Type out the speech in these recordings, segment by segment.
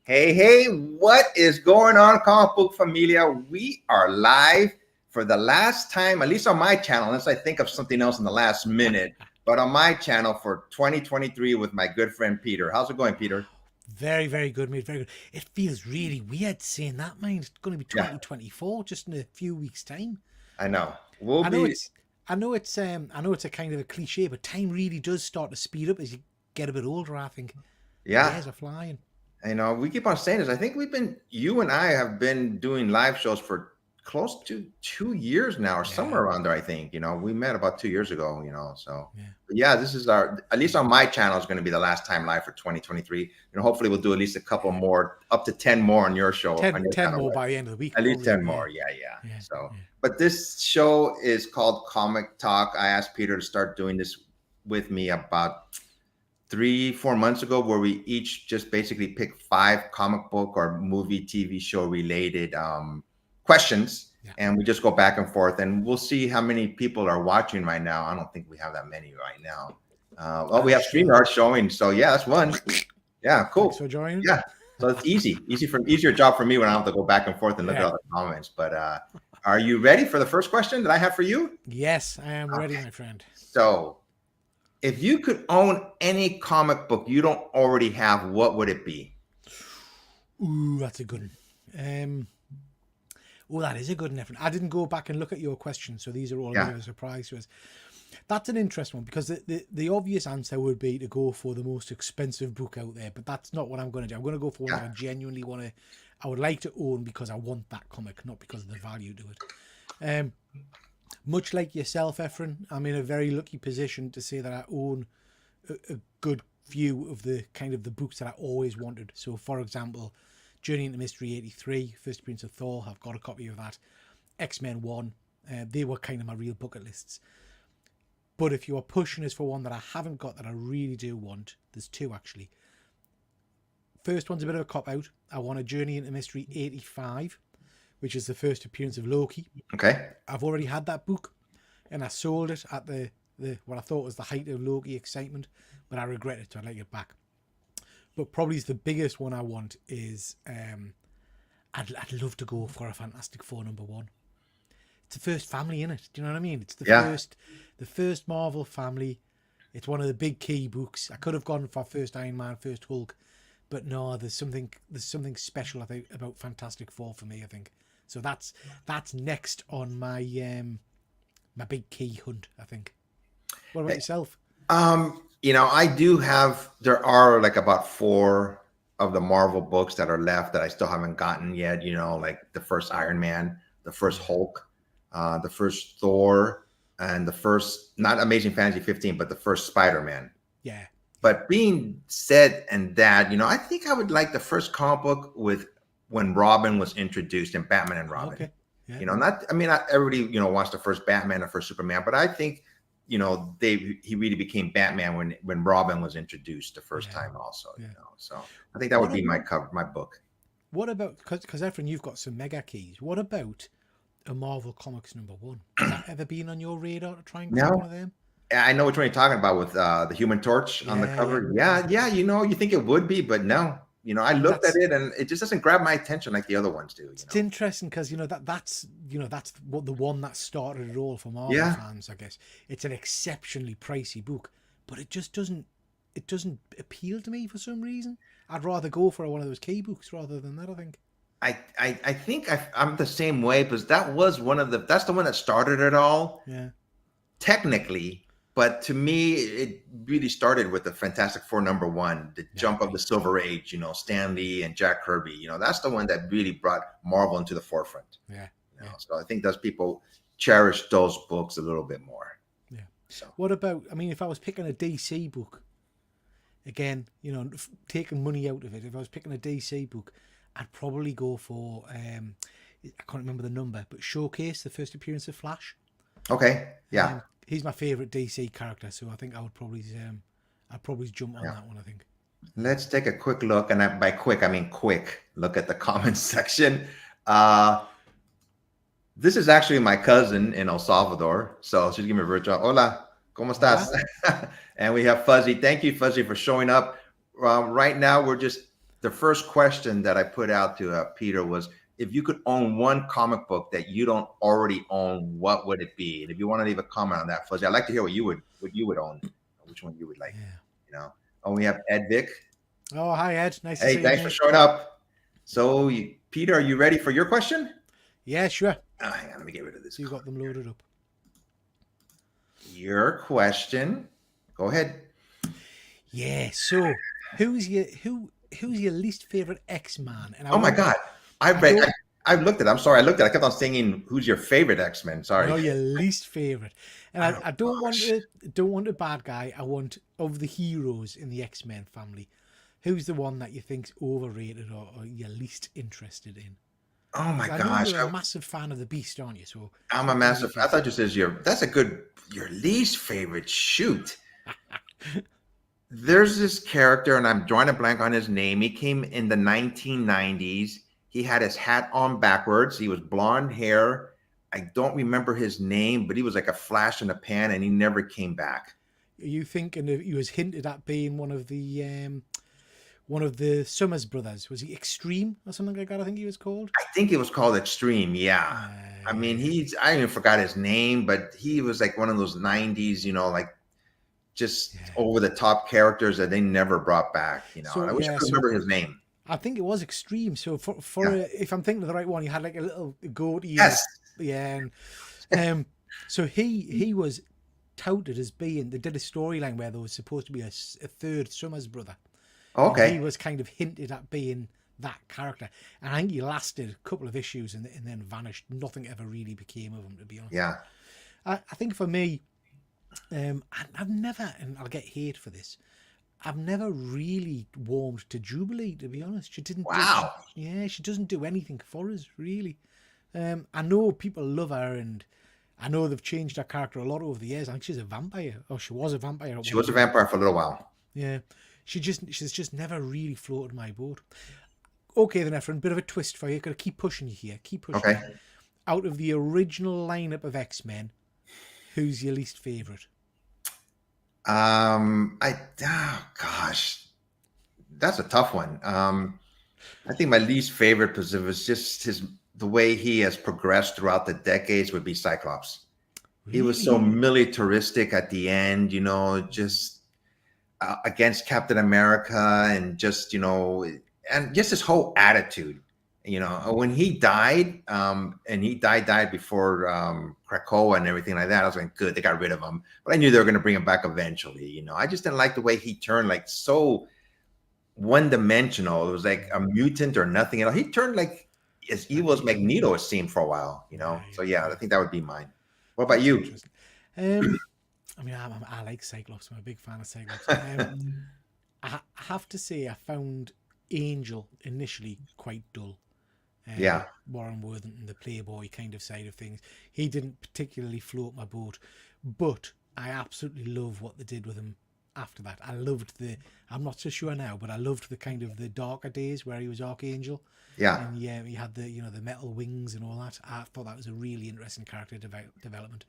Hey, hey, what is going on, Comic Book Familia? We are live for the last time, at least on my channel, unless I think of something else in the last minute, but on my channel for 2023 with my good friend Peter. How's it going, Peter? Very, very good, mate. Very good. It feels really weird saying that, man. It's going to be Yeah, 2024 just in a few weeks' time. I know. We'll I know be, it's, I know it's a kind of a cliche, but time really does start to speed up as you get a bit older. I think the yeah, years are flying. we keep on saying this. I think you and I have been doing live shows for close to 2 years now, or Yeah, somewhere around there. I think, we met about 2 years ago, so. yeah. But yeah, this is at least on my channel, is going to be the last time live for 2023. Hopefully we'll do at least a couple more, up to 10 more on your show, on your Ten channel. more Right? by the end of the week, At least probably. 10 Yeah, more. Yeah, yeah. yeah, So, yeah. but this show is called Comic Talk. I asked Peter to start doing this with me about 3, 4 months ago, where we each just basically pick 5 comic book or movie, TV show related questions, Yeah. and we just go back and forth, and we'll see how many people are watching right now. I don't think we have that many right now. Well, we I'm have sure. StreamYard showing, so yeah, that's one. Yeah, Thanks cool. for joining. Yeah, so it's easier job for me when I have to go back and forth and look at Yeah. all the comments. But are you ready for the first question that I have for you? Yes, I am ready, Okay, my friend. so if you could own any comic book you don't already have, what would it be? Ooh, that's a good one. Oh, that is a good one. I didn't go back and look at your questions, so these are all a bit Yeah, of a surprise to us. That's an interesting one because the obvious answer would be to go for the most expensive book out there, but that's not what I'm going to do. I'm going to go for one that yeah, I genuinely want to, I would like to own because I want that comic, not because of the value to it. Much like yourself, Efren, I'm in a very lucky position to say that I own a good few of the kind of the books that I always wanted. So, for example, Journey into Mystery 83, First Appearance of Thor, I've got a copy of that. X-Men 1, they were kind of my real bucket lists. But if you are pushing us for one that I haven't got that I really do want, there's two actually. First one's a bit of a cop out. I want a Journey into Mystery 85, which is the first appearance of Loki. okay, I've already had that book, and I sold it at the what I thought was the height of Loki excitement, but I regret it, so I'd like it back. But probably the biggest one I want is I'd love to go for a Fantastic Four #1. It's the first family in it. Do you know what I mean? It's yeah, the first Marvel family. It's one of the big key books. I could have gone for first Iron Man, first Hulk, but no, there's something special I think about Fantastic Four for me. I think so. That's next on my big key hunt. I think. What about yourself? I do have. There are like about 4 of the Marvel books that are left that I still haven't gotten yet. Like the first Iron Man, the first Yeah, Hulk, the first Thor, and the first, not Amazing Fantasy 15, but the first Spider-Man. yeah, yeah. But being said and that, I think I would like the first comic book with when Robin was introduced in Batman and Robin. Okay, yeah, Not, I mean, not everybody, wants the first Batman or first Superman, but I think, he really became Batman when Robin was introduced the first yeah, time also, yeah. So I think that would What be a, my book. what about because Efren, you've got some mega keys. What about a Marvel Comics #1? Has that ever been on your radar to try and grab one Now, of them? I know which one you're talking about with the Human Torch on the Yeah, yeah, cover. yeah. Yeah, yeah, you think it would be, but no. I looked at That's it and it just doesn't grab my attention like the other ones do. it's interesting because that's what the one that started it all for Marvel Yeah, fans. I guess it's an exceptionally pricey book, but it doesn't appeal to me for some reason. I'd rather go for one of those key books rather than that. I think. I think I'm the same way because that's the one that started it all Yeah, technically. But to me, it really started with the Fantastic Four #1, the yeah, I jump of the agree. Silver Age. Stan Lee and Jack Kirby. That's the one that really brought Marvel into the forefront. Yeah, yeah, So I think those people cherish those books a little bit more. yeah. So What about? I mean, if I was picking a DC book again, taking money out of it, if I was picking a DC book, I'd probably go for I can't remember the number, but Showcase, the first appearance of Flash. okay, yeah, He's my favorite DC character, so I think I'd probably jump on yeah. that one. I think. Let's take a quick look, and by quick I mean quick look at the comments section. Uh, This is actually my cousin in El Salvador. So she's giving me a virtual hola, ¿cómo estás? Hola. And we have Fuzzy. Thank you, Fuzzy, for showing up. Right now, we're just the first question that I put out to Peter was, if you could own one comic book that you don't already own, what would it be? And if you want to leave a comment on that, Fuzzy, I'd like to hear what you would own, which one you would like. Yeah. You know. Oh, we have Ed Vick. Oh, hi Ed. Nice to see Hey, you. thanks for showing up. So, Peter, are you ready for your question? Yeah, sure. Oh, hang on, let me get rid of this. So you got them loaded up. Your question. Go ahead. Yeah. So who's your least favorite X-Man? And Oh my God, I looked at it. I'm sorry, I looked at it. I kept on singing, "Who's your favorite X-Men?" Sorry. No, your least favorite. And I don't gosh. want a bad guy. I want, of the heroes in the X-Men family, who's the one that you think's overrated or you're least interested in? Oh my I know gosh, you're a massive fan of the Beast, aren't you? So I'm a massive. I thought you said that's a good, your least favorite. Shoot. There's this character, and I'm drawing a blank on his name. He came in the 1990s. He had his hat on backwards. He was blonde hair. I don't remember his name, but he was like a flash in the pan, and he never came back. Are you thinking he was hinted at being one of the Summers brothers? Was he Extreme or something like that? I think he was called. I think it was called Extreme. Yeah. I mean, I even forgot his name, but he was like one of those 90s, like just over the top characters that they never brought back, So, and I wish I could remember his name. I think it was Extreme. So if I'm thinking of the right one, he had like a little goatee. Yes. Yeah. And so he was touted as being, they did a storyline where there was supposed to be a third Summers brother. Okay. And he was kind of hinted at being that character. And I think he lasted a couple of issues and then vanished. Nothing ever really became of him, to be honest. Yeah. I think for me, I've never, and I'll get hate for this, I've never really warmed to Jubilee, to be honest. She didn't. Wow. She doesn't do anything for us, really. I know people love her, and I know they've changed her character a lot over the years. I think she's a vampire, or she was a vampire. She was a vampire for a little while. Yeah, she's just never really floated my boat. Okay, then, Efren, bit of a twist for you. Got to keep pushing you here. Keep pushing. Okay. You. Out of the original lineup of X-Men, who's your least favorite? Gosh, that's a tough one. I think my least favorite was just the way he has progressed throughout the decades would be Cyclops. Really? He was so militaristic at the end, just against Captain America, and just and just his whole attitude. When he died, and he died before Krakoa and everything like that, I was like, good, they got rid of him. But I knew they were going to bring him back eventually. I just didn't like the way he turned like so one-dimensional. It was like a mutant or nothing at all. He turned like as evil as Magneto, it seemed, for a while. So yeah, I think that would be mine. What about you? I mean, I like Cyclops. I'm a big fan of Cyclops. I have to say, I found Angel initially quite dull. Warren Worthington, the playboy kind of side of things, he didn't particularly float my boat, but I absolutely love what they did with him after that. I loved I'm not so sure now, but I loved the kind of the darker days where he was Archangel. Yeah. And yeah, he had the metal wings and all that. I thought that was a really interesting character development.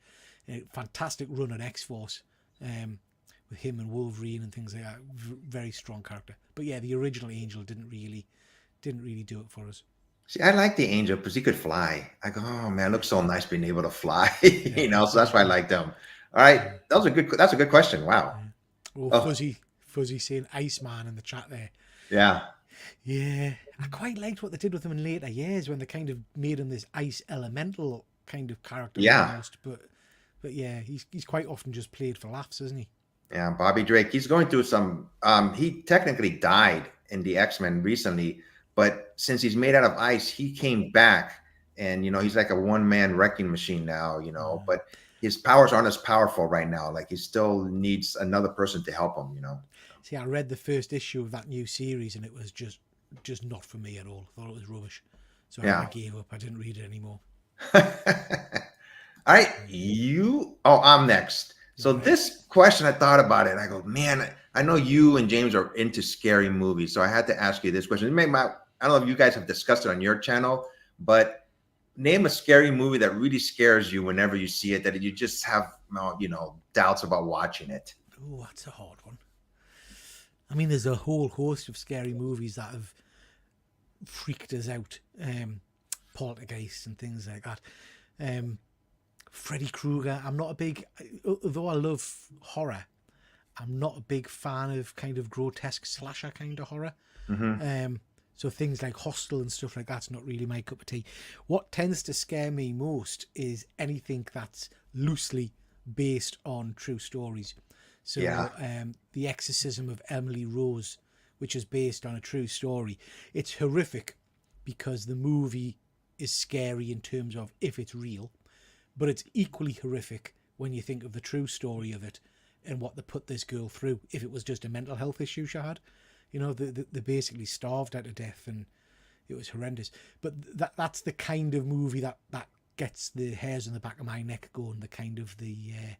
Fantastic run on X-Force with him and Wolverine and things like that. Very strong character. But yeah, the original Angel didn't really do it for us. See, I like the Angel because he could fly. I go, oh man, it looks so nice being able to fly. So that's why I liked him. All right, that's a good question. Wow. Fuzzy saying Iceman in the chat there. Yeah. Yeah, I quite liked what they did with him in later years when they kind of made him this ice elemental kind of character. Yeah. Almost. But yeah, he's quite often just played for laughs, isn't he? Yeah, Bobby Drake. He's going through some. He technically died in the X-Men recently, but since he's made out of ice, he came back, and he's like a one-man wrecking machine now. But his powers aren't as powerful right now. Like, he still needs another person to help him. See, I read the first issue of that new series, and it was just not for me at all. I thought it was rubbish, so I gave up. I didn't read it anymore. All right, I'm next. So this question, I thought about it, and I go, man, I know you and James are into scary movies, so I had to ask you this question. I don't know if you guys have discussed it on your channel, but name a scary movie that really scares you whenever you see it, that you just have, doubts about watching it. Oh, that's a hard one. I mean, there's a whole host of scary movies that have freaked us out. Poltergeist and things like that. Freddy Krueger. I'm not a big, although I love horror, I'm not a big fan of kind of grotesque slasher kind of horror. So things like Hostel and stuff like that's not really my cup of tea. What tends to scare me most is anything that's loosely based on true stories. So The Exorcism of Emily Rose, which is based on a true story. It's horrific because the movie is scary in terms of if it's real, but it's equally horrific when you think of the true story of it and what they put this girl through. If it was just a mental health issue she had, you know, they basically starved her to death, and it was horrendous. But that's the kind of movie that gets the hairs on the back of my neck going. The kind of the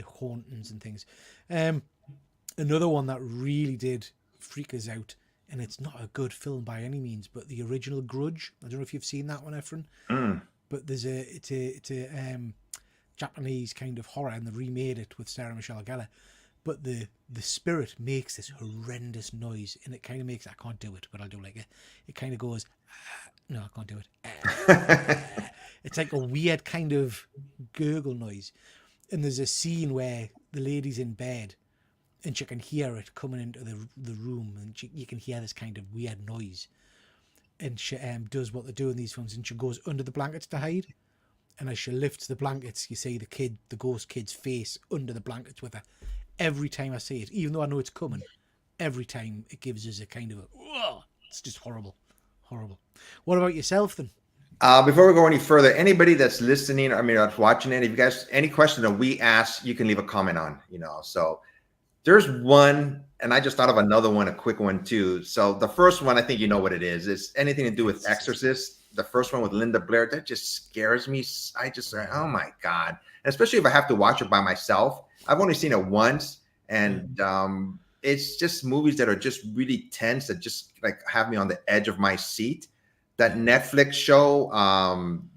hauntings and things. Another one that really did freak us out, and it's not a good film by any means, but the original Grudge. I don't know if you've seen that one, Efren. But it's a Japanese kind of horror, and they remade it with Sarah Michelle Gellar. But the spirit makes this horrendous noise, and it kind of makes, I can't do it, but I'll do like it. It kind of goes, no, I can't do it. It's like a weird kind of gurgle noise. And there's a scene where the lady's in bed, and she can hear it coming into the room, and you can hear this kind of weird noise. And she does what they do in these films, and she goes under the blankets to hide. And as she lifts the blankets, you see the ghost kid's face under the blankets with her. Every time I see it, even though I know it's coming, every time it gives us a kind of it's just horrible. What about yourself then? Before we go any further, anybody that's listening, that's watching it, if you guys, any question that we ask, you can leave a comment on, so there's one, and I just thought of another one, a quick one too. So the first one, I think you know what it is. It's anything to do with Exorcist. The first one with Linda Blair, that just scares me. I just say, oh my God. And especially if I have to watch it by myself. I've only seen it once, and it's just movies that are just really tense, that just like have me on the edge of my seat. That Netflix show,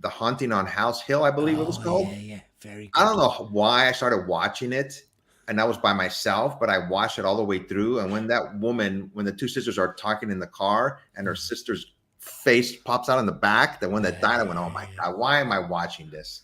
The Haunting on House Hill, I believe it was called. Yeah, very good. I don't know why I started watching it, and I was by myself, but I watched it all the way through. And when the two sisters are talking in the car, and her sister's face pops out in the back, the one that died, I went, oh my God, why am I watching this?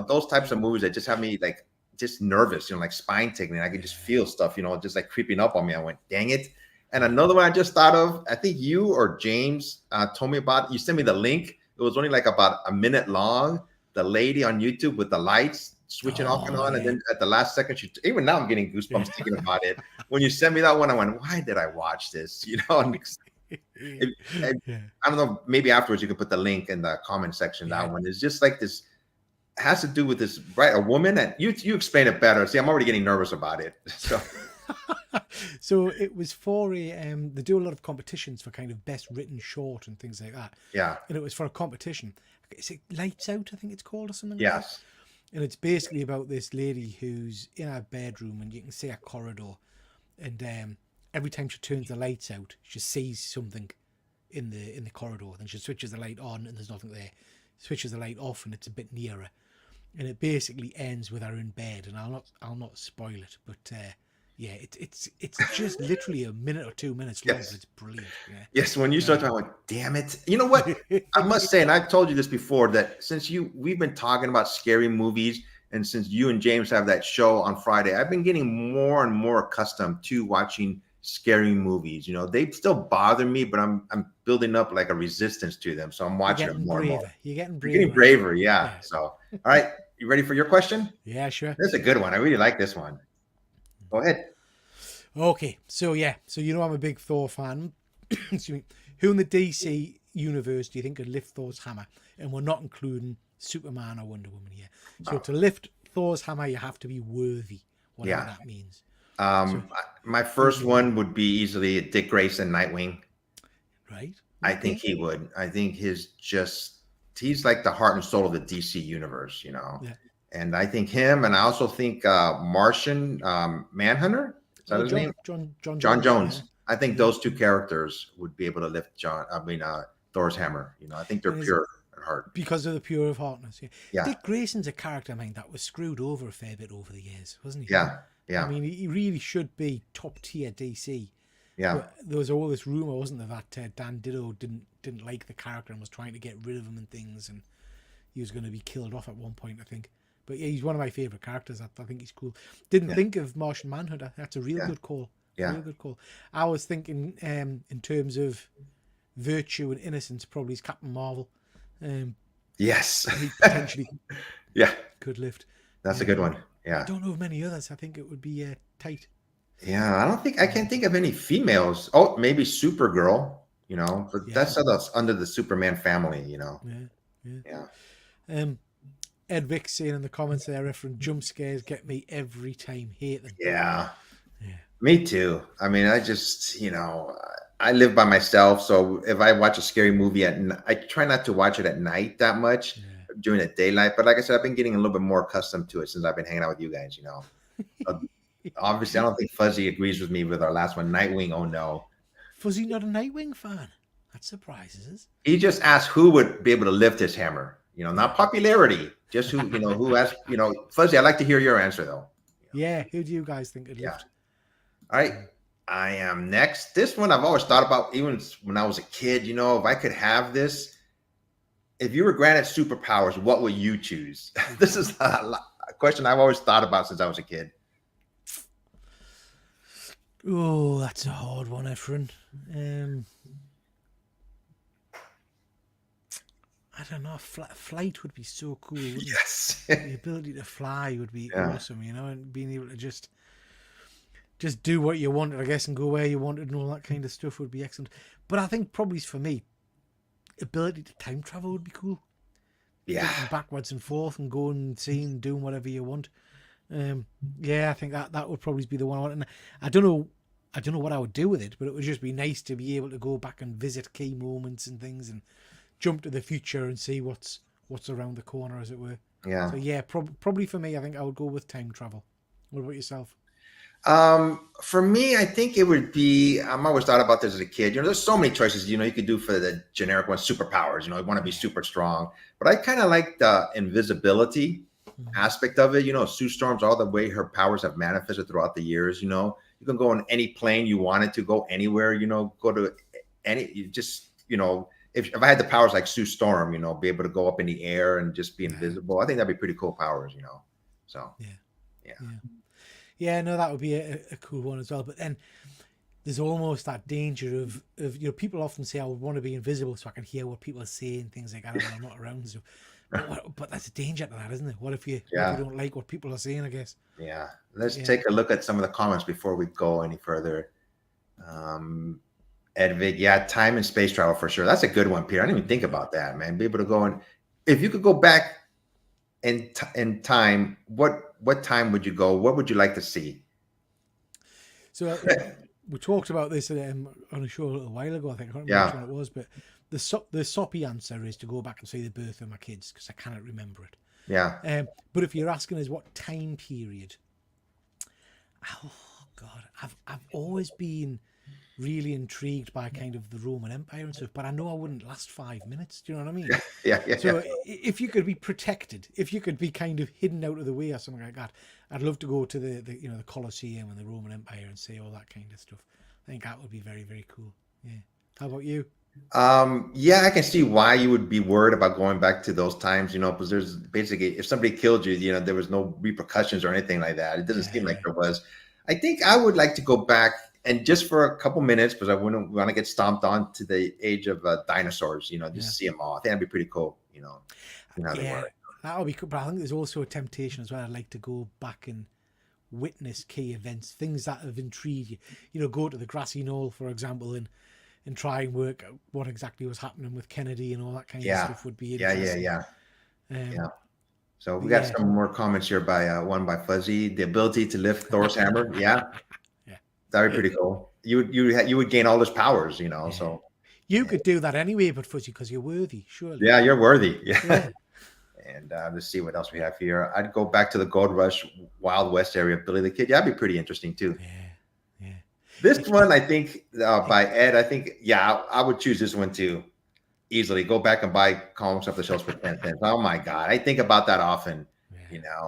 Those types of movies that just have me like just nervous, like spine tingling. I could just feel stuff, just like creeping up on me. I went, dang it. And another one I just thought of, I think you or James told me about, you sent me the link. It was only like about a minute long. The lady on YouTube with the lights switching off and on. Yeah. And then at the last second, even now I'm getting goosebumps thinking about it. When you sent me that one, I went, why did I watch this? I don't know, maybe afterwards you can put the link in the comment section. That one is just like this, has to do with this, right? A woman, and you explain it better. See, I'm already getting nervous about it. So so it was for they do a lot of competitions for kind of best written short and things like that. Yeah. And it was for a competition. Is it Lights Out, I think it's called, or something? Yes. Like that? And it's basically about this lady who's in her bedroom, and you can see a corridor, and every time she turns the lights out, she sees something in the corridor. Then she switches the light on, and there's nothing there. Switches the light off, and it's a bit nearer. And it basically ends with her in bed. And I'll not spoil it, but yeah, it's just literally a minute or 2 minutes long. But it's brilliant. Yeah. Yes, when you start talking, I'm like, damn it. You know what? I must say, and I've told you this before, that since we've been talking about scary movies, and since you and James have that show on Friday, I've been getting more and more accustomed to watching scary movies. They still bother me, but I'm building up like a resistance to them. So I'm watching them more and more. You're getting braver. Yeah. So, all right. You ready for your question? Yeah, sure. This is a good one. I really like this one. Go ahead. Okay. So, I'm a big Thor fan. Excuse me. Who in the DC universe do you think could lift Thor's hammer? And we're not including Superman or Wonder Woman here. So to lift Thor's hammer, you have to be worthy, whatever that means. My first one would be easily Dick Grayson, Nightwing. Right. I think he would. I think he's like the heart and soul of the DC universe, Yeah. And I think him, and I also think Martian Manhunter. Is that his name? John Jones. Yeah. I think those two characters would be able to lift Thor's hammer. I think they're pure at heart. Because of the pure of heartness. Yeah. Dick Grayson's a character, that was screwed over a fair bit over the years, wasn't he? Yeah. Yeah. I mean, he really should be top tier DC. Yeah. But there was all this rumor, wasn't there, that Dan Ditto didn't like the character and was trying to get rid of him and things, and he was going to be killed off at one point, I think. But yeah, he's one of my favorite characters. I think he's cool. Didn't Yeah. think of Martian Manhunter. That's a real good call. Yeah. Real good call. I was thinking in terms of virtue and innocence, probably is Captain Marvel. Yes. He potentially Yeah. could lift. That's a good one. Yeah. I don't know of many others. I think it would be tight. Yeah. I can't think of any females. Oh, maybe Supergirl, but that's under the Superman family, Yeah. Ed Vick saying in the comments there, referring jump scares get me every time. Hate them. Yeah. Me too. I mean, I just, I live by myself. So if I watch a scary movie I try not to watch it at night that much during the daylight. But like I said, I've been getting a little bit more accustomed to it since I've been hanging out with you guys, Obviously, I don't think Fuzzy agrees with me with our last one, Nightwing. Oh, no. Fuzzy not a Nightwing fan. That surprises us. He just asked who would be able to lift his hammer. Not popularity. Just who, who asked, Fuzzy, I'd like to hear your answer, though. Yeah. Who do you guys think would lift? All right. I am next. This one I've always thought about, even when I was a kid, if I could have this, if you were granted superpowers, what would you choose? This is a question I've always thought about since I was a kid. Oh, that's a hard one, Efren. I don't know. Flight would be so cool. Wouldn't Yes. it? The ability to fly would be awesome, and being able to just do what you wanted, I guess, and go where you wanted and all that kind of stuff would be excellent. But I think probably for me, ability to time travel would be cool. Yeah. Thinking backwards and forth and going and seeing, doing whatever you want. I think that would probably be the one I want. And I don't know what I would do with it, but it would just be nice to be able to go back and visit key moments and things and jump to the future and see what's around the corner, as it were. Yeah. So probably for me, I think I would go with time travel. What about yourself? For me, I think it would be, I'm always thought about this as a kid, there's so many choices, you could do for the generic one, superpowers, you want to be super strong, but I kind of like the invisibility aspect of it. Sue Storm's all the way her powers have manifested throughout the years. You can go on any plane you wanted to, go anywhere, go to if I had the powers like Sue Storm, be able to go up in the air and just be invisible. I think that'd be pretty cool powers, so yeah, no, that would be a cool one as well. But then there's almost that danger of people often say I would want to be invisible so I can hear what people are saying, things like that when I'm not around. So, but that's a danger to that, isn't it? What if you don't like what people are saying, I guess? Yeah. Let's take a look at some of the comments before we go any further. Edvig, time and space travel for sure. That's a good one, Peter. I didn't even think about that, man. Be able to go if you could go back in time, what time would you go? What would you like to see? So we talked about this on a show a little while ago. I think I can't remember which one it was, but the soppy answer is to go back and see the birth of my kids because I cannot remember it. Yeah. But if you're asking us what time period, oh God, I've always been really intrigued by kind of the Roman Empire and stuff, but I know I wouldn't last 5 minutes. Do you know what I mean? Yeah. So if you could be protected, if you could be kind of hidden out of the way or something like that, I'd love to go to the Colosseum and the Roman Empire and see all that kind of stuff. I think that would be very, very cool. Yeah. How about you? I can see why you would be worried about going back to those times, because there's basically, if somebody killed you, there was no repercussions or anything like that. It doesn't seem like there was. I think I would like to go back and just for a couple minutes, because I wouldn't want to get stomped on to the age of dinosaurs, just see them all. I think that'd be pretty cool, that would be cool. But I think there's also a temptation as well. I'd like to go back and witness key events, things that have intrigued you. Go to the grassy knoll, for example, and try and work out what exactly was happening with Kennedy and all that kind of stuff would be interesting. Yeah. So we got some more comments here by one by Fuzzy. The ability to lift Thor's hammer. Yeah. That'd be pretty cool. You would gain all those powers, so. You could do that anyway, but Fuzzy, because you're worthy, surely. Yeah, you're worthy. Yeah. And let's see what else we have here. I'd go back to the Gold Rush, Wild West area, Billy the Kid. Yeah, that'd be pretty interesting too. Yeah. This one, I think, by Ed, I think, I would choose this one too. Easily go back and buy comics off the shelves for 10 cents. Oh my God. I think about that often,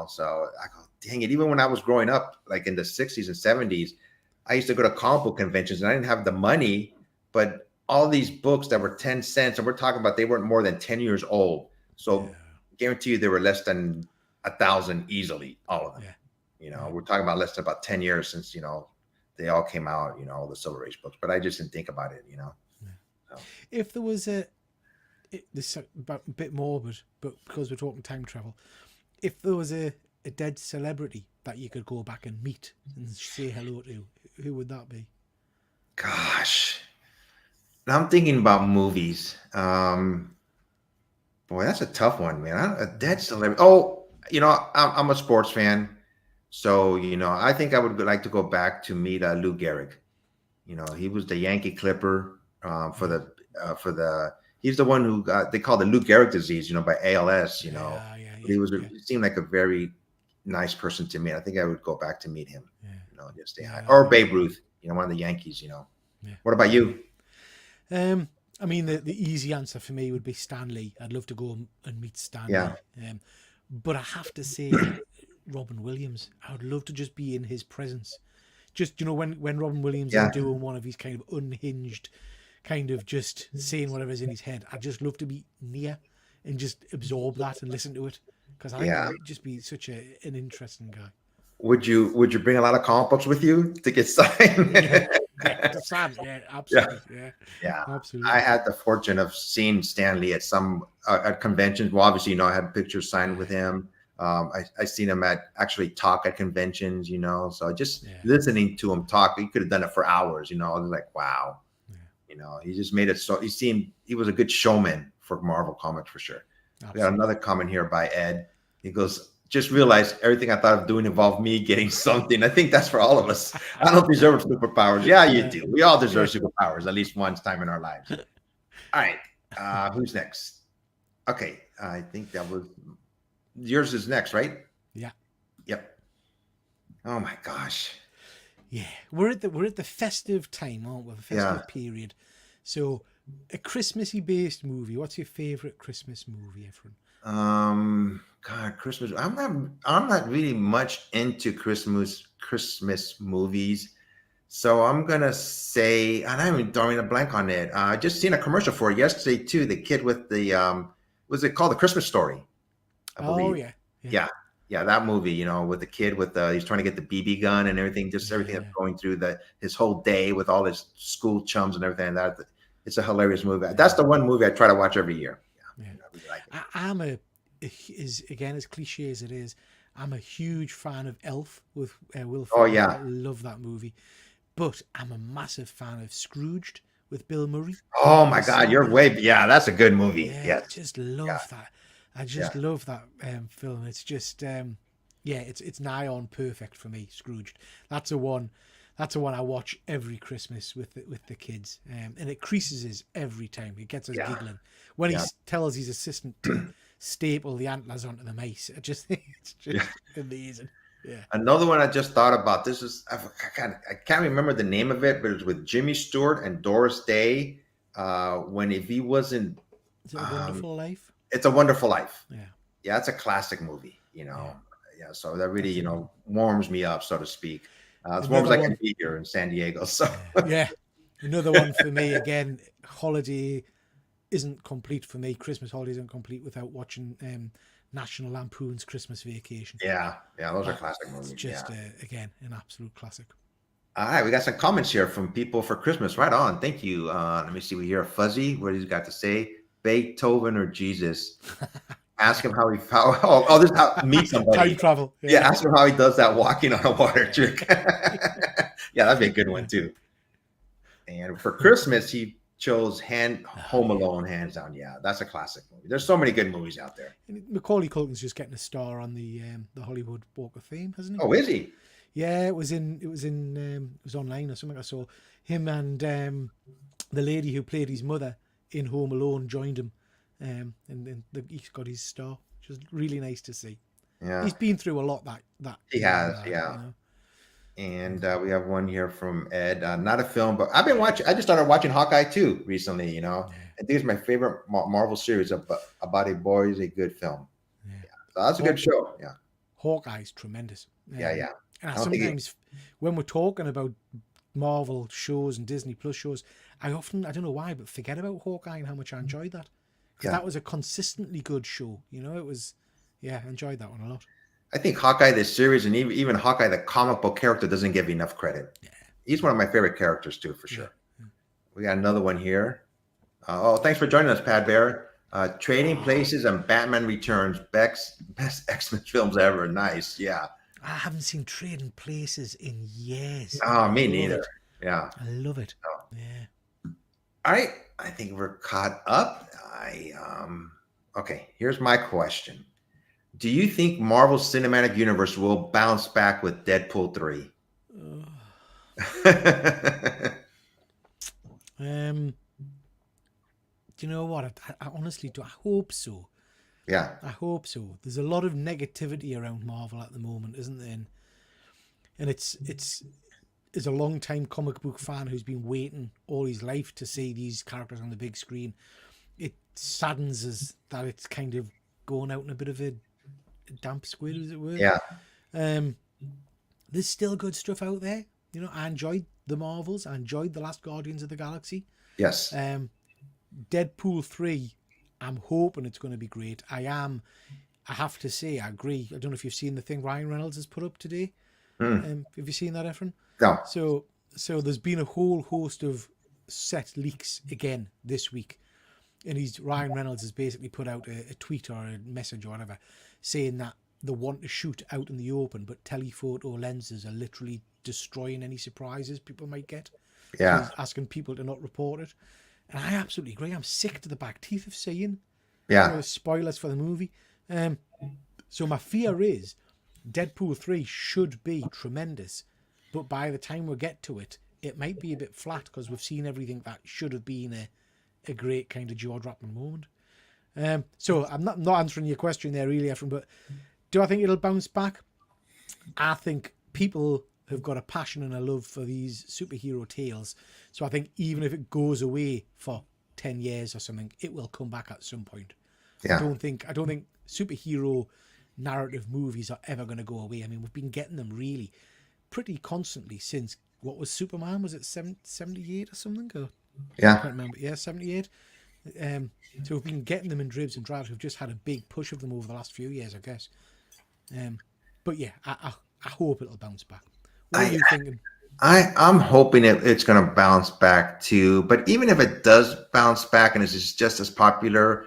so I go, dang it. Even when I was growing up, like in the 60s and 70s, I used to go to comic book conventions and I didn't have the money, but all these books that were 10 cents, and we're talking about they weren't more than 10 years old. So Yeah. guarantee you they were less than 1,000 easily, all of them. Yeah. We're talking about less than about 10 years since, they all came out, all the Silver Age books, but I just didn't think about it. So, If there was this is about a bit morbid, but because we're talking time travel, if there was a dead celebrity that you could go back and meet and say hello to, who would that be? gosh, now I'm thinking about movies. Boy, that's a tough one, man. A dead celebrity. Oh, I'm a sports fan. So, I think I would like to go back to meet Lou Gehrig. He was the Yankee Clipper he's the one who got, they call the Lou Gehrig disease, by ALS, but he seemed like a very nice person to meet. I think I would go back to meet him, just say hi. Or Babe Ruth, one of the Yankees, Yeah. What about you? I mean, the easy answer for me would be Stan Lee. I'd love to go and meet Stan Yeah. Lee. But I have to say Robin Williams. I would love to just be in his presence. Just, when Robin Williams is doing one of his kind of unhinged, kind of just saying whatever's in his head, I'd just love to be near and just absorb that and listen to it. Because I think it would just be such an interesting guy. Would you bring a lot of comic books with you to get signed? Absolutely. Yeah, absolutely. I had the fortune of seeing Stan Lee at some at conventions. Well, obviously, I had pictures signed with him. I seen him actually talk at conventions. So just listening to him talk, he could have done it for hours. I was like, wow. He just made it so he was a good showman for Marvel Comics for sure. Absolutely. We got another comment here by Ed. He goes, just realized everything I thought of doing involved me getting something. I think that's for all of us. I don't deserve superpowers. Yeah, you do. We all deserve superpowers at least once time in our lives. All right. Who's next? Okay. I think that was yours is next, right? Yeah. Yep. Oh my gosh. Yeah. We're at the festive time, aren't we? The festive period. So a Christmassy based movie. What's your favorite Christmas movie, Efren? God, Christmas. I'm not really much into Christmas movies. So I'm gonna say, and I'm drawing a blank on it. I just seen a commercial for it yesterday too. The kid with the was it called The Christmas Story? I believe. Yeah, that movie. With the kid with he's trying to get the BB gun and everything. Just everything that's going through his whole day with all his school chums and everything. That it's a hilarious movie. That's the one movie I try to watch every year. Yeah. I really like it. I'm again, as cliche as it is, I'm a huge fan of Elf with Will Ferrell. Oh yeah, I love that movie. But I'm a massive fan of Scrooged with Bill Murray. Oh my God, you're way that's a good movie. Yeah, I just love that. I just love that film. It's just it's nigh on perfect for me. Scrooged. That's a one I watch every Christmas with the kids, and it creases us every time. It gets us giggling when he tells his assistant to staple the antlers onto the mice. I just think it's just amazing. Yeah. Another one I just thought about. This is I can't remember the name of it, but it's with Jimmy Stewart and Doris Day. If he wasn't, is it A Wonderful Life? It's A Wonderful Life. Yeah, it's a classic movie. So that really warms me up, so to speak. As warm as I can be here in San Diego. So another one for me again. Holiday isn't complete for me. Christmas holiday isn't complete without watching National Lampoon's Christmas Vacation. Yeah, those are classic movies. It's just again an absolute classic. All right, we got some comments here from people for Christmas. Right on, thank you. Let me see. We hear Fuzzy. What he's got to say? Beethoven or Jesus? Ask him how he found. This is how meet somebody. Time travel. Yeah, ask him how he does that walking on a water trick. That'd be a good one too. And for Christmas, he chose Home Alone, hands down. Yeah, that's a classic movie. There's so many good movies out there. Macaulay Culkin's just getting a star on the Hollywood Walk of Fame, hasn't he? Oh, is he? Yeah, it was online or something. I saw him and the lady who played his mother in Home Alone joined him, and he's got his star, which is really nice to see. Yeah, he's been through a lot. That he has. And we have one here from Ed. Not a film, but I've been watching. I just started watching Hawkeye 2 recently. I think it's my favorite Marvel series about a boy is a good film. So that's a good show. Yeah, Hawkeye's tremendous. Yeah. And sometimes when we're talking about Marvel shows and Disney Plus shows, I often, I don't know why, but forget about Hawkeye and how much I enjoyed that. Because Yeah. that was a consistently good show. You know, it was, yeah, I enjoyed that one a lot. I think Hawkeye, the series, and even Hawkeye, the comic book character, doesn't give enough credit. Yeah. He's one of my favorite characters too, for sure. Yeah. We got another one here. Thanks for joining us, Pat Bear. Trading Places and Batman Returns, best X-Men films ever. Nice, yeah. I haven't seen Trading Places in years. Oh, me I love neither. it. Yeah. I love it. Oh. Yeah. All right, I think we're caught up. Okay, here's my question. Do you think Marvel Cinematic Universe will bounce back with Deadpool 3? Do you know what? I honestly do. I hope so. Yeah. I hope so. There's a lot of negativity around Marvel at the moment, isn't there? And it's as a long time comic book fan who's been waiting all his life to see these characters on the big screen, it saddens us that it's kind of going out in a bit of a damp squid, as it were. Yeah. There's still good stuff out there. You know, I enjoyed the Marvels. I enjoyed The Last Guardians of the Galaxy. Yes. Deadpool 3, I'm hoping it's going to be great. I have to say, I agree. I don't know if you've seen the thing Ryan Reynolds has put up today. Have you seen that, Efren? No. So there's been a whole host of set leaks again this week. And Ryan Reynolds has basically put out a tweet or a message or whatever saying that they want to shoot out in the open, but telephoto lenses are literally destroying any surprises people might get. Yeah. So he's asking people to not report it. And I absolutely agree. I'm sick to the back teeth of seeing spoilers for the movie. So my fear is Deadpool 3 should be tremendous, but by the time we get to it, it might be a bit flat because we've seen everything that should have been a great kind of jaw-dropping moment. So I'm not answering your question there really, Efren, but do I think it'll bounce back? I think people have got a passion and a love for these superhero tales. So I think even if it goes away for 10 years or something, it will come back at some point. Yeah. I don't think superhero narrative movies are ever going to go away. I mean, we've been getting them really pretty constantly since, what was Superman? Was it 78 or something? Or, Yeah. I can't remember. Yeah, 78. So we've been getting them in dribs and drabs. We've just had a big push of them over the last few years, I guess. But yeah, I hope it'll bounce back. What are you thinking? I'm hoping it's going to bounce back too. But even if it does bounce back and it's just as popular,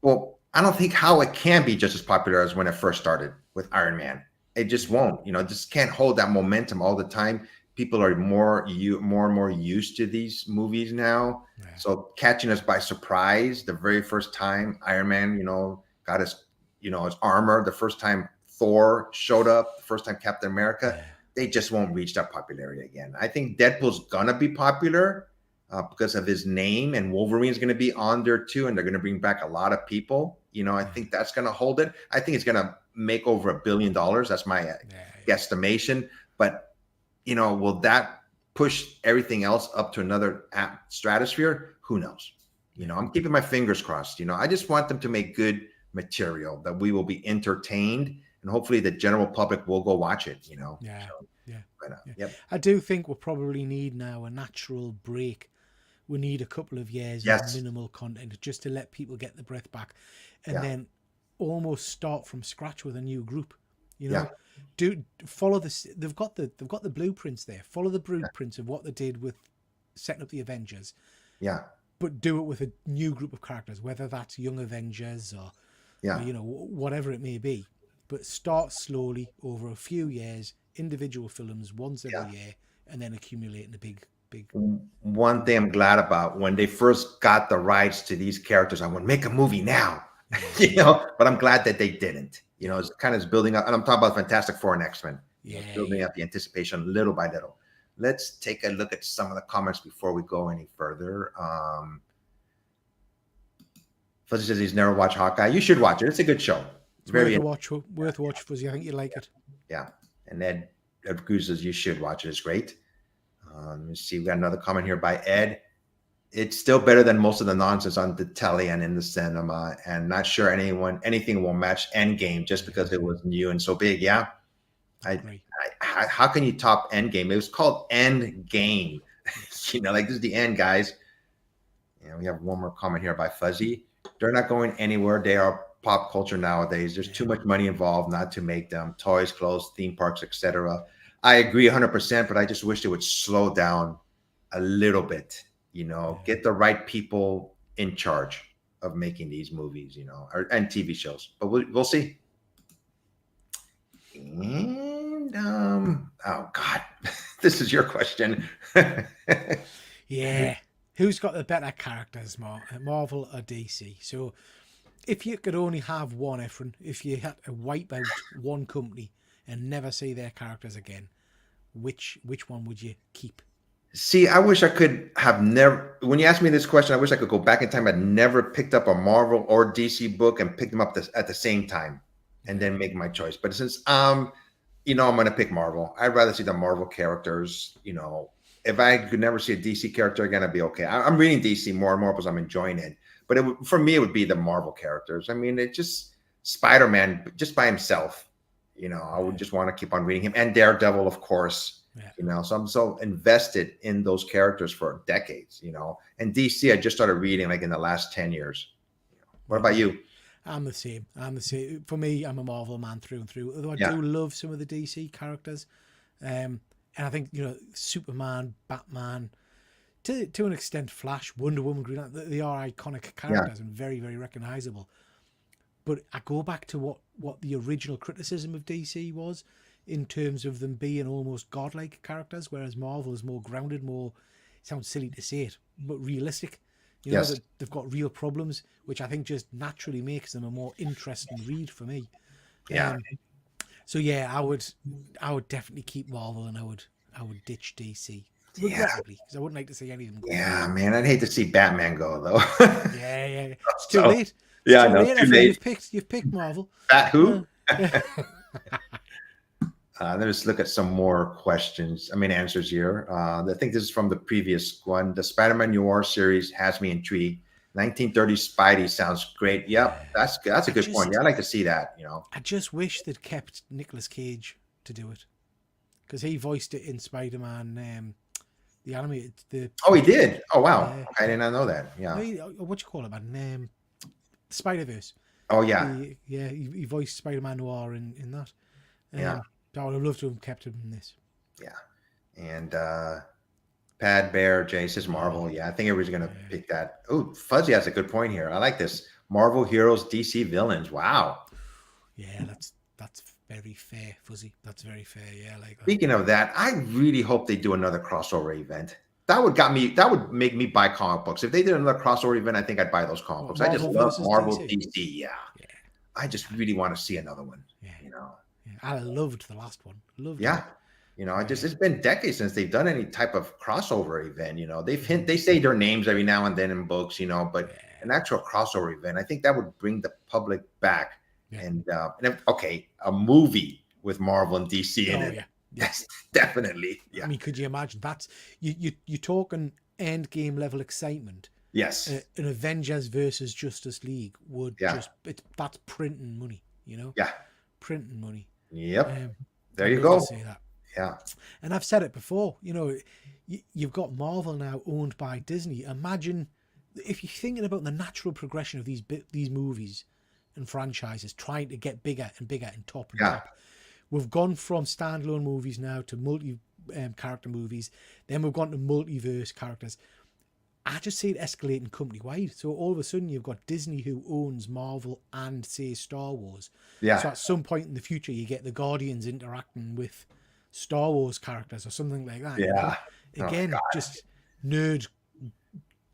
well, I don't think how it can be just as popular as when it first started with Iron Man. It just won't. You know, just can't hold that momentum all the time. People are more and more used to these movies now. Yeah. So catching us by surprise the very first time Iron Man, got his armor, the first time Thor showed up, the first time Captain America, they just won't reach that popularity again. I think Deadpool's gonna be popular because of his name, and Wolverine's gonna be on there too, and they're gonna bring back a lot of people. I think that's gonna hold it. I think it's gonna make over $1 billion. That's my guesstimation. But will that push everything else up to another stratosphere? Who knows? I'm keeping my fingers crossed. I just want them to make good material that we will be entertained, and hopefully the general public will go watch it. Yep. I do think we'll probably need now a natural break. We need a couple of years of minimal content just to let people get the breath back, and then almost start from scratch with a new group. Do follow this. They've got the blueprints there. Follow the blueprints of what they did with setting up the Avengers. Yeah. But do it with a new group of characters, whether that's Young Avengers or whatever it may be. But start slowly over a few years, individual films once every year, and then accumulate in a big. One thing I'm glad about, when they first got the rights to these characters, I went, make a movie now, but I'm glad that they didn't. It's kind of building up, and I'm talking about Fantastic Four and X-Men. Building up the anticipation little by little. Let's take a look at some of the comments before we go any further. Fuzzy says he's never watched Hawkeye. You should watch it. It's a good show. It's worth a watch, Fuzzy. I think you'd like it. Yeah. And Ed Cruz says you should watch it. It's great. Let me see. We got another comment here by Ed. It's still better than most of the nonsense on the telly and in the cinema, and not sure anything will match Endgame just because it was new and so big. Yeah. I, agree. how can you top Endgame? It was called Endgame. Yes. You know, like this is the end, guys. You know, we have one more comment here by Fuzzy. They're not going anywhere. They are pop culture nowadays. There's too much money involved not to make them. Toys, clothes, theme parks, etc. I agree 100%, but I just wish they would slow down a little bit. You know, Yeah. get the right people in charge of making these movies. You know, and TV shows. But we'll see. And oh God, this is your question. Yeah. Who's got the better characters, Marvel or DC? So if you could only have one, Efren, if you had to wipe out one company and never see their characters again, which one would you keep? See, I wish I could have never. When you asked me this question, I wish I could go back in time. I'd never picked up a Marvel or DC book and picked them up at the same time, and then make my choice. But since you know, I'm going to pick Marvel. I'd rather see the Marvel characters. You know, if I could never see a DC character again, I'd be okay. I'm reading DC more and more because I'm enjoying it. But for me, it would be the Marvel characters. I mean, it just Spider-Man just by himself. You know, I would just want to keep on reading him, and Daredevil, of course. Yeah. You know, so I'm so invested in those characters for decades. You know, and DC, I just started reading like in the last 10 years. What about you? I'm the same. For me, I'm a Marvel man through and through. Although I Yeah. do love some of the DC characters, and I think Superman, Batman, to an extent, Flash, Wonder Woman, Green Lantern, they are iconic characters and very very recognizable. But I go back to what the original criticism of DC was, in terms of them being almost godlike characters, whereas Marvel is more grounded, more, it sounds silly to say it, but realistic. You know, Yes. that they've got real problems, which I think just naturally makes them a more interesting read for me. Yeah. So yeah, I would definitely keep Marvel, and I would ditch DC regrettably, because I wouldn't like to see any of them go. Yeah, man. I'd hate to see Batman go though. Yeah. It's too late. It's Yeah, too no, late. too Efren. late. You've picked Marvel. Bat who? Yeah. Let's look at some more questions. I mean, answers here. I think this is from the previous one. The Spider-Man Noir series has me intrigued. 1930 Spidey sounds great. Yep, that's a good point. Yeah, I'd like to see that. You know, I just wish they'd kept Nicolas Cage to do it, because he voiced it in Spider-Man, the animated. oh, he did. Oh, wow. Yeah. I did not know that. Yeah. What you call it, man? Spider-Verse. Oh, yeah. He voiced Spider-Man Noir in that. Yeah. I would have loved to have kept him in this. Yeah. And Pad Bear Jay says Marvel. Yeah, I think everybody's gonna pick that. Oh, Fuzzy has a good point here. I like this. Marvel heroes, DC villains. Wow. Yeah, that's very fair, Fuzzy. That's very fair. Yeah, like that. Speaking of that, I really hope they do another crossover event. That would make me buy comic books. If they did another crossover event, I think I'd buy those comic books. I just Marvel love versus Marvel DC. DC. Yeah. I just really want to see another one. Yeah. You know. Yeah. I loved the last one. Loved Yeah. it. You know, it's been decades since they've done any type of crossover event. You know, they say their names every now and then in books, you know, but an actual crossover event, I think that would bring the public back. Yeah. And a movie with Marvel and DC in it. Yeah. Yes, definitely. Yeah. I mean, could you imagine? That's you're talking end game level excitement. Yes. An Avengers versus Justice League would that's printing money, you know? Yeah. Printing money. Yep. There you go. Say that. Yeah. And I've said it before, you know, you've got Marvel now owned by Disney. Imagine if you're thinking about the natural progression of these movies and franchises trying to get bigger and bigger and top and top. We've gone from standalone movies now to multi-character movies. Then we've gone to multiverse characters. I just see it escalating company-wide. So all of a sudden, you've got Disney who owns Marvel and, say, Star Wars. Yeah. So at some point in the future, you get the Guardians interacting with Star Wars characters or something like that. Yeah. You know? Again, just nerd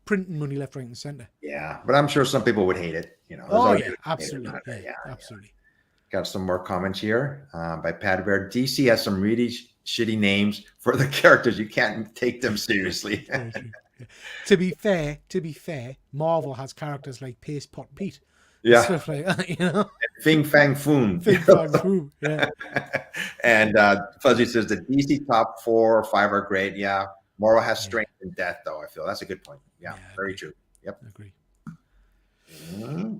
printing money left, right, and center. Yeah. But I'm sure some people would hate it. You know. Absolutely. Yeah, absolutely. Got some more comments here by Pat Bear. DC has some really shitty names for the characters. You can't take them seriously. To be fair, Marvel has characters like Paste Pot Pete. Yeah. Stuff like that, you know. Fing Fang Foon. Fing Fang Foon. Yeah. And Fuzzy says the DC top 4 or 5 are great. Yeah. Marvel has strength and death, though. I feel that's a good point. Yeah. Very true. Yep. Agree.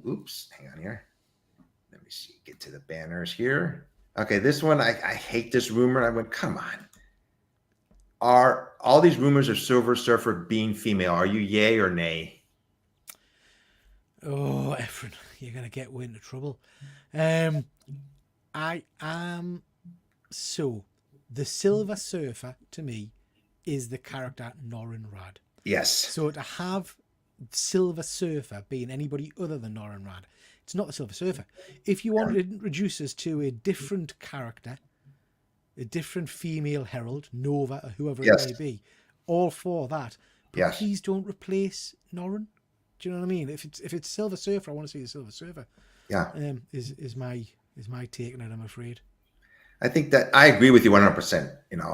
Oops. Hang on here. Let me see. Get to the banners here. Okay, this one I hate this rumor. I went, come on. Are all these rumors of Silver Surfer being female? Are you yay or nay? Oh, Efren, you're gonna get way into trouble. Um, I am so the Silver Surfer to me is the character Norrin Rad. Yes. So to have Silver Surfer being anybody other than Norrin Rad, it's not the Silver Surfer. If you want to introduce us to a different character, a different female herald, Nova or whoever Yes. it may be, all for that. But Yes. please don't replace Norrin. Do you know what I mean? If it's Silver Surfer, I want to see the Silver Surfer. Yeah. Is my take on it, I'm afraid. I think that I agree with you 100%. You know,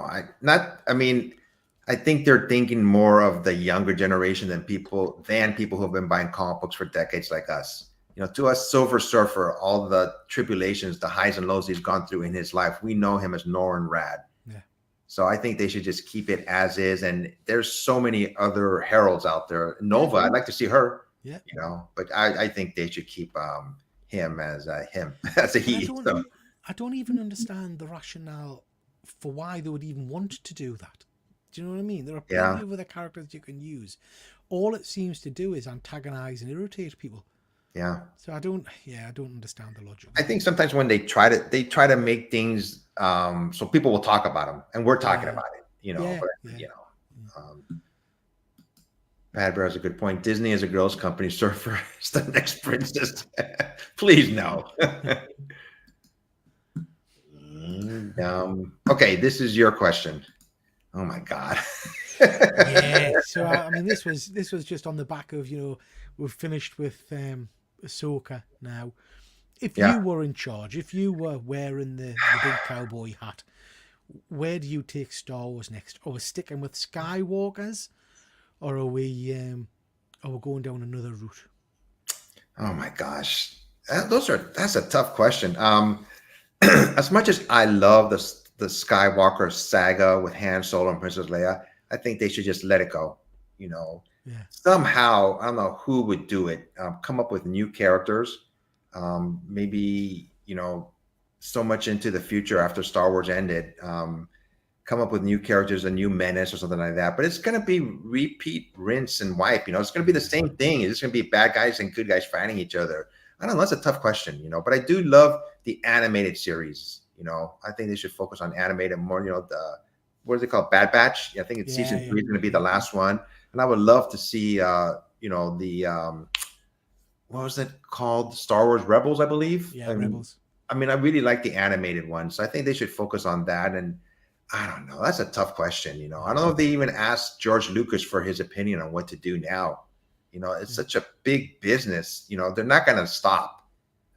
I think they're thinking more of the younger generation than people who have been buying comic books for decades like us. You know, to us, Silver Surfer, all the tribulations, the highs and lows he's gone through in his life, we know him as Norrin Rad. Yeah. So I think they should just keep it as is. And there's so many other heralds out there. Nova, I'd like to see her. Yeah. You know, but I think they should keep him as as a he. I don't even understand the rationale for why they would even want to do that. Do you know what I mean? There are plenty of other characters you can use. All it seems to do is antagonize and irritate people. Yeah. So I don't understand the logic. I think sometimes when they try to make things so people will talk about them, and we're talking about it, you know. You know, Bad Bear has a good point. Disney is a girls' company. Surfer is the next princess. Please no. Okay, this is your question. Oh my God. Yeah. So I mean, this was just on the back of, you know, we've finished with Ahsoka now. If you were in charge, if you were wearing the big cowboy hat, where do you take Star Wars next? Are we sticking with Skywalkers, or are we going down another route? Oh my gosh, that's a tough question. As much as I love the Skywalker saga with Han Solo and Princess Leia, I think they should just let it go. You know, somehow, I don't know who would do it. Come up with new characters. Maybe, you know, so much into the future after Star Wars ended. Come up with new characters, a new menace or something like that. But it's going to be repeat, rinse, and wipe. You know, it's going to be the same thing. It's going to be bad guys and good guys fighting each other. I don't know. That's a tough question, you know. But I do love the animated series. You know, I think they should focus on animated more. You know, what is it called? Bad Batch. I think it's season 3 is going to be the last one. And I would love to see, you know, the what was it called? Star Wars Rebels, I believe. Yeah, Rebels. I mean, I really like the animated one, so I think they should focus on that. And I don't know. That's a tough question. You know, I don't know if they even asked George Lucas for his opinion on what to do now. You know, it's such a big business. You know, they're not going to stop.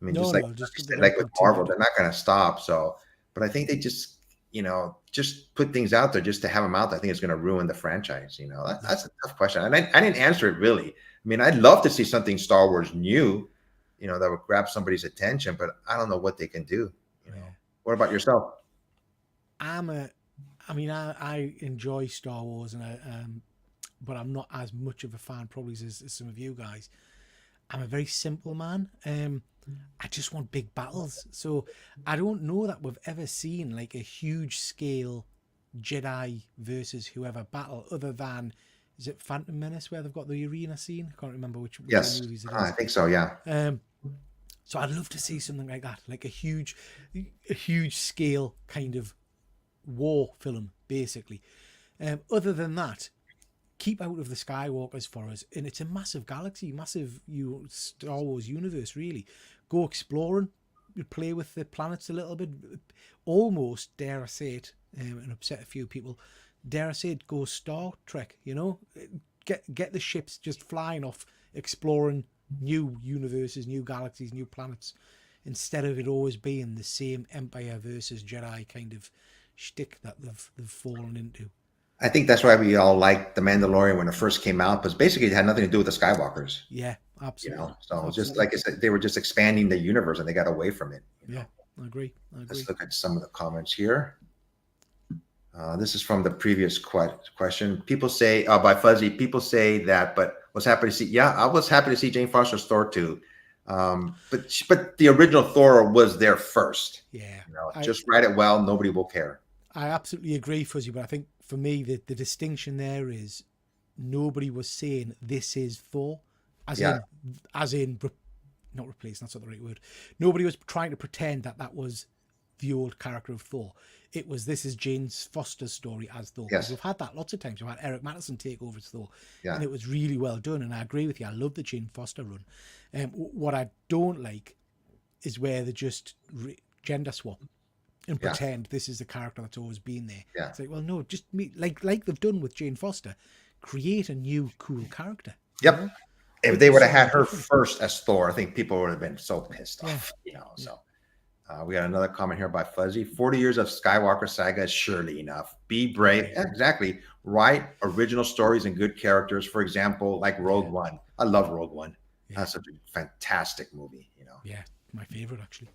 I mean, just with Marvel, they're not going to stop. So, but I think they just, you know, just put things out there just to have them out there. I think it's going to ruin the franchise. You know, that's a tough question. And I didn't answer it really. I mean, I'd love to see something Star Wars new, you know, that would grab somebody's attention, but I don't know what they can do. You know, what about yourself? I enjoy Star Wars, and but I'm not as much of a fan probably as some of you guys. I'm a very simple man. I just want big battles. So I don't know that we've ever seen like a huge scale Jedi versus whoever battle other than, is it Phantom Menace where they've got the arena scene? I can't remember which movies it is. I think so, yeah. So I'd love to see something like that, like a huge scale kind of war film, basically. Other than that, keep out of the Skywalkers for us. And it's a massive galaxy, massive Star Wars universe, really. Go exploring, play with the planets a little bit. Almost, dare I say it, and upset a few people, dare I say it, go Star Trek, you know? Get the ships just flying off, exploring new universes, new galaxies, new planets, instead of it always being the same Empire versus Jedi kind of shtick that they've fallen into. I think that's why we all liked The Mandalorian when it first came out, because basically it had nothing to do with the Skywalkers. Yeah, absolutely. You know, so absolutely. Just like I said, they were just expanding the universe and they got away from it. Yeah, I agree. Let's look at some of the comments here. This is from the previous question. People say, by Fuzzy, people say that, but was happy to see. Yeah, I was happy to see Jane Foster's Thor too. But the original Thor was there first. Yeah, Just write it well. Nobody will care. I absolutely agree, Fuzzy. But I think for me, the distinction there is nobody was saying this is Thor, as in not replace. That's not the right word. Nobody was trying to pretend that was the old character of Thor. It was, this is Jane Foster's story as Thor. Yes. We've had that lots of times. We've had Eric Matheson take over as Thor, Yeah. and it was really well done. And I agree with you. I love the Jane Foster run. What I don't like is where they just gender swap and pretend this is the character that's always been there. Yeah. It's like, well, no, just like they've done with Jane Foster, create a new cool character. Yep. You know? If they would have had her first as Thor, I think people would have been so pissed off. So we got another comment here by Fuzzy. 40 years of Skywalker saga is surely enough. Be brave. Yeah, exactly. Write original stories and good characters. For example, like Rogue One. I love Rogue One. That's such a fantastic movie. Yeah, my favorite actually.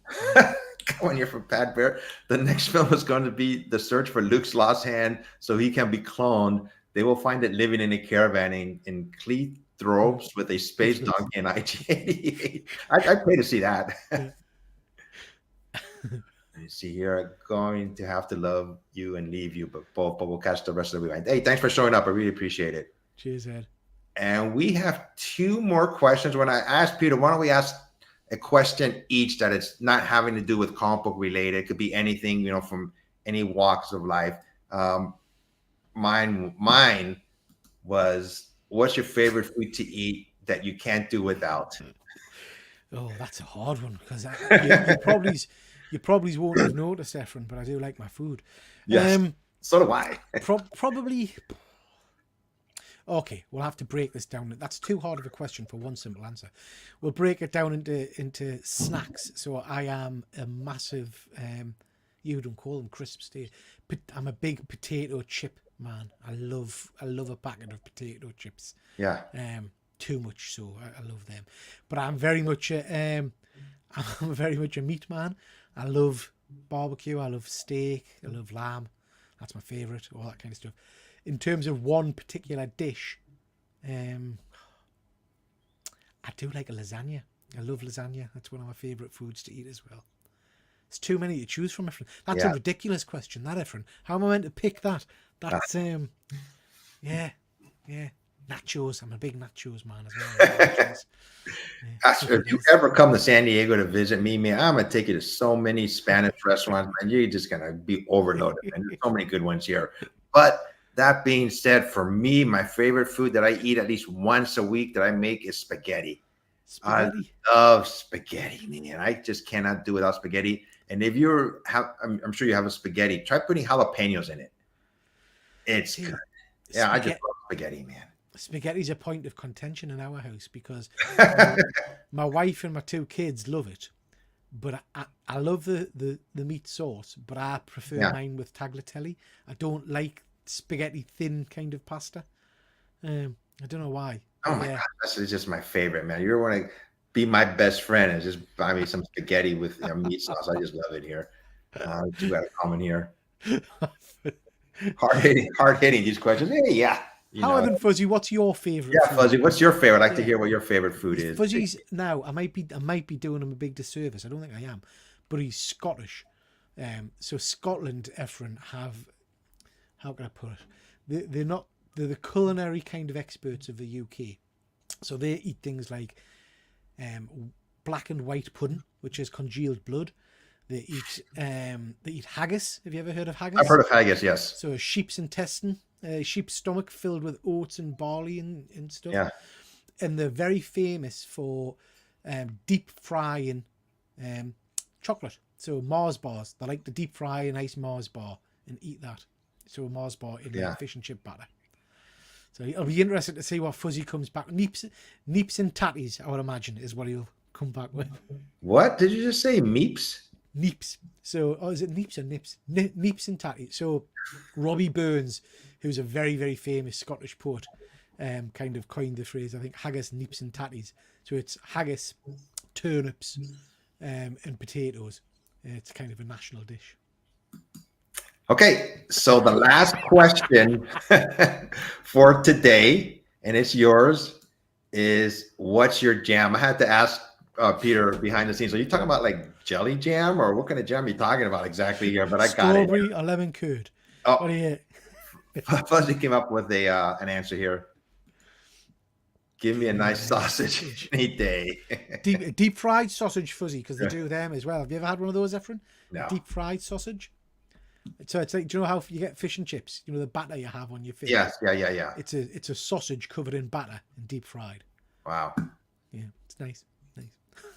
Coming here from Pat Bear. The next film is going to be the search for Luke's lost hand so he can be cloned. They will find it living in a caravan in Cleethorpes with a space donkey and IG-88. I'd pay to see that. You see here, going to have to love you and leave you, but we'll catch the rest of the rewind. Hey, thanks for showing up. I really appreciate it. Cheers, Ed. And we have 2 more questions. When I asked Peter, why don't we ask a question each that it's not having to do with comic book related? It could be anything, from any walks of life. Mine was, what's your favorite food to eat that you can't do without? Oh, that's a hard one, because you probably won't have noticed, Efren, but I do like my food. Yes, so do I. Probably. Okay, we'll have to break this down. That's too hard of a question for one simple answer. We'll break it down into snacks. So I am a massive, you don't call them crisps, do you? I'm a big potato chip man. I love a packet of potato chips. Yeah. Too much, so I love them. But I'm very much I'm very much a meat man. I love barbecue. I love steak. I love lamb. That's my favorite. All that kind of stuff. In terms of one particular dish, I do like a lasagna. I love lasagna. That's one of my favorite foods to eat as well. It's too many to choose from, Efren. That's a ridiculous question, that, Efren. How am I meant to pick that? That's yeah. Nachos. I'm a big nachos man as well. If you ever come to San Diego to visit me, man, I'm gonna take you to so many Spanish restaurants, and you're just gonna be overloaded. And there's so many good ones here. But that being said, for me, my favorite food that I eat at least once a week that I make is spaghetti. I love spaghetti, man. I just cannot do without spaghetti. And if I'm sure you have a spaghetti, try putting jalapenos in it. It's good. Yeah, I just love spaghetti, man. Spaghetti's a point of contention in our house because my wife and my 2 kids love it, but I love the meat sauce, but I prefer mine with tagliatelle. I don't like spaghetti thin kind of pasta. I don't know why. Oh my God, this is just my favorite, man. You want to be my best friend and just buy me some spaghetti with meat sauce. I just love it here. You got a comment here. Hard hitting these questions. Hey, yeah. Howard and Fuzzy, what's your favorite? Yeah, food? Fuzzy, what's your favorite? I'd like to hear what your favorite food is. Fuzzy's now. I might be doing him a big disservice. I don't think I am, but he's Scottish. So Scotland, Efren, have, how can I put it? They're the culinary kind of experts of the UK. So they eat things like black and white pudding, which is congealed blood. They eat haggis. Have you ever heard of haggis? I've heard of haggis, yes. So a sheep's intestine. Sheep's stomach filled with oats and barley and stuff. Yeah. And they're very famous for deep frying chocolate. So Mars bars. They like to deep fry a nice Mars bar and eat that. So a Mars bar in fish and chip batter. So it'll be interesting to see what Fuzzy comes back. Neeps and tatties, I would imagine, is what he'll come back with. What did you just say? Meeps? Neeps. So, is it Neeps or Nips? Neeps and tatties. So Robbie Burns, who's a very, very famous Scottish poet, kind of coined the phrase, I think, haggis, neeps and tatties. So it's haggis, turnips, and potatoes. It's kind of a national dish. Okay, so the last question for today, and it's yours, is what's your jam? I had to ask Peter, behind the scenes. Are you talking about like jelly jam, or what kind of jam are you talking about exactly here? But I got it. Strawberry or lemon curd? Oh, What do you? Fuzzy came up with a an answer here. Give me a nice sausage Sausage. any day. Deep fried sausage, Fuzzy, because they do them as well. Have you ever had one of those, Efren? No. Deep fried sausage. So it's like, do you know how you get fish and chips? You know the batter you have on your fish. Yes. Yeah. It's a sausage covered in batter and deep fried. Wow. Yeah, it's nice. Nice.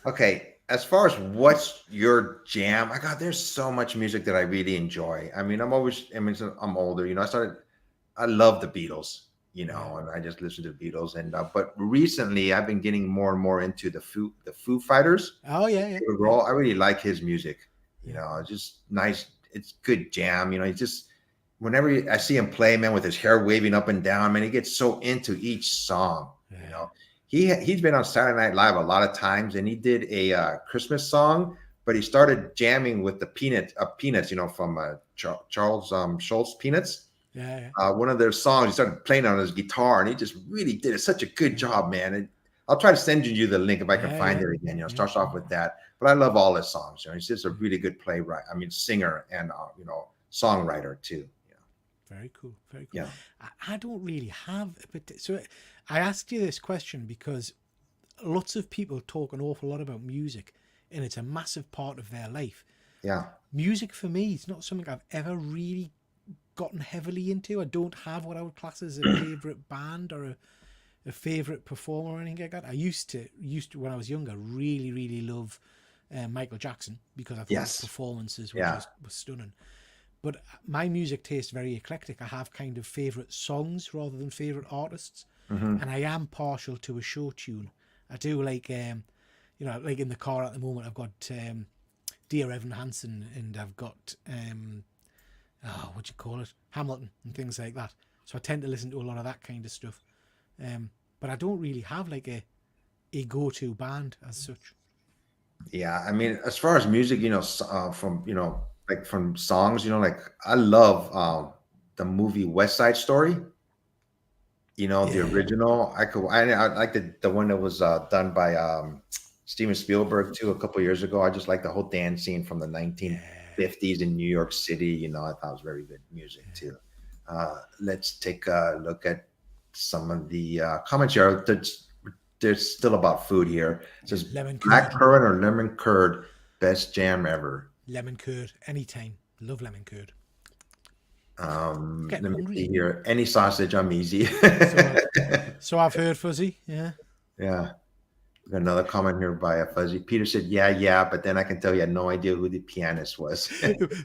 Okay. As far as what's your jam, I got there's so much music that I really enjoy. I mean, I'm older. You know, I love the Beatles. You know, and I just listen to the Beatles. And but recently, I've been getting more and more into the Foo Fighters. Oh yeah. Dave Grohl, I really like his music. You know, it's just nice. It's good jam. You know, he just whenever I see him play, man, with his hair waving up and down, man, he gets so into each song. Yeah. You know, he's been on Saturday Night Live a lot of times, and he did a Christmas song, but he started jamming with the Peanuts. You know, from Charles Schultz Peanuts. Yeah. One of their songs, he started playing on his guitar, and he just really did such a good job, man. And I'll try to send you the link if I can find it again. You know, starts off with that. But I love all his songs. You know, he's just a really good playwright. I mean, singer and you know, songwriter too. You know. Very cool. Very cool. Yeah. I don't really have so I asked you this question because lots of people talk an awful lot about music, and it's a massive part of their life. Yeah. Music for me is not something I've ever really gotten heavily into. I don't have what I would class as a favorite band or a favorite performer or anything like that. I used to when I was younger really love Michael Jackson because I thought his performances were just stunning. But my music taste is very eclectic. I have kind of favorite songs rather than favorite artists, and I am partial to a show tune. I do like you know, like in the car at the moment I've got Dear Evan Hansen, and I've got what do you call it, Hamilton and things like that. So I tend to listen to a lot of that kind of stuff. But I don't really have like a go-to band as such. Yeah, I mean, as far as music, you know, from you know, like from songs, you know, like I love the movie West Side Story. You know, the original. I like the one that was done by Steven Spielberg too a couple years ago. I just like the whole dance scene from the 1950s in New York City. You know, I thought it was very good music too. Let's take a look at some of the comments here. There's still about food here. It says Lemon black curd. currant or lemon curd, best jam ever. Lemon curd, anytime. Love lemon curd. Let me hungry. see here. Any sausage, I'm easy. So I've heard, Fuzzy. Yeah. Yeah. We got another comment here by a Fuzzy. Peter said, yeah, but then I can tell you had no idea who the pianist was.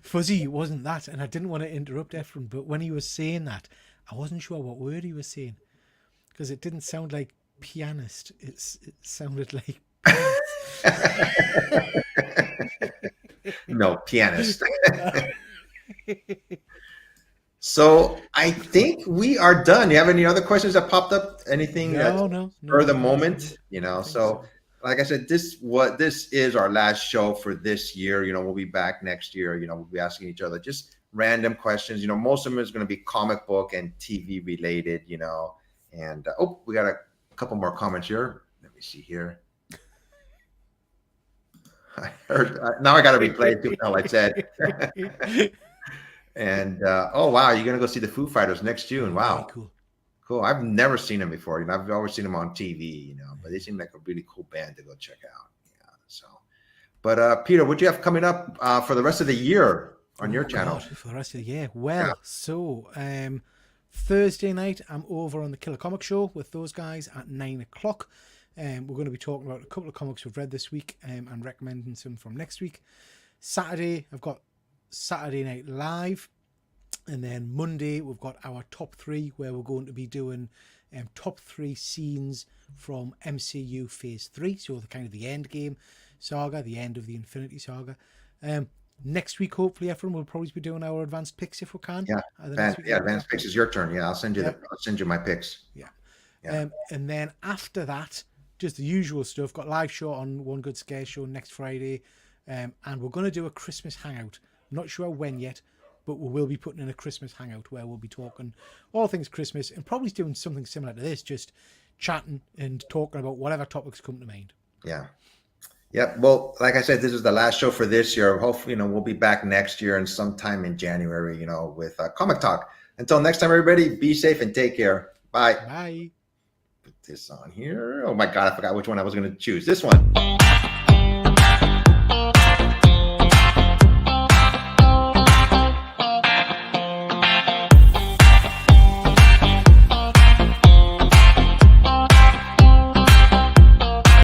Fuzzy, it wasn't that, and I didn't want to interrupt Efren, but when he was saying that, I wasn't sure what word he was saying because it didn't sound like pianist. It sounded like No, pianist. So I think we are done. You have any other questions that popped up? Anything no, for the moment? You know, so like I said, this is our last show for this year. You know, we'll be back next year. You know, we'll be asking each other just random questions. You know, most of them is going to be comic book and TV related. You know, and we got a couple more comments here. Let me see here. I heard now I got to replay it too. Hell, I said. And wow, you're gonna go see the Foo Fighters next June. Wow, cool. I've never seen them before. You know, I've always seen them on TV. You know, but they seem like a really cool band to go check out. Yeah. So, but Peter, what do you have coming up for the rest of the year on your channel? For the rest of the year, well, so Thursday night I'm over on the Killer Comic Show with those guys at 9 o'clock. We're going to be talking about a couple of comics we've read this week and recommending some from next week. Saturday, I've got Saturday Night Live, and then Monday we've got our top 3 where we're going to be doing top 3 scenes from MCU Phase 3, so the kind of the end game saga, the end of the Infinity Saga. Next week, hopefully, everyone will probably be doing our advanced picks if we can. Yeah, advanced picks is your turn. Yeah, I'll send you I'll send you my picks. Yeah. And then after that, just the usual stuff. Got live show on One Good Scare Show next Friday, and we're going to do a Christmas hangout. Not sure when yet, but we will be putting in a Christmas hangout where we'll be talking all things Christmas and probably doing something similar to this, just chatting and talking about whatever topics come to mind. Yeah. Yep. Well, like I said, this is the last show for this year. Hopefully, we'll be back next year and sometime in January, with Comic Talk. Until next time, everybody, be safe and take care. Bye. Bye. Put this on here. Oh my God, I forgot which one I was going to choose. This one.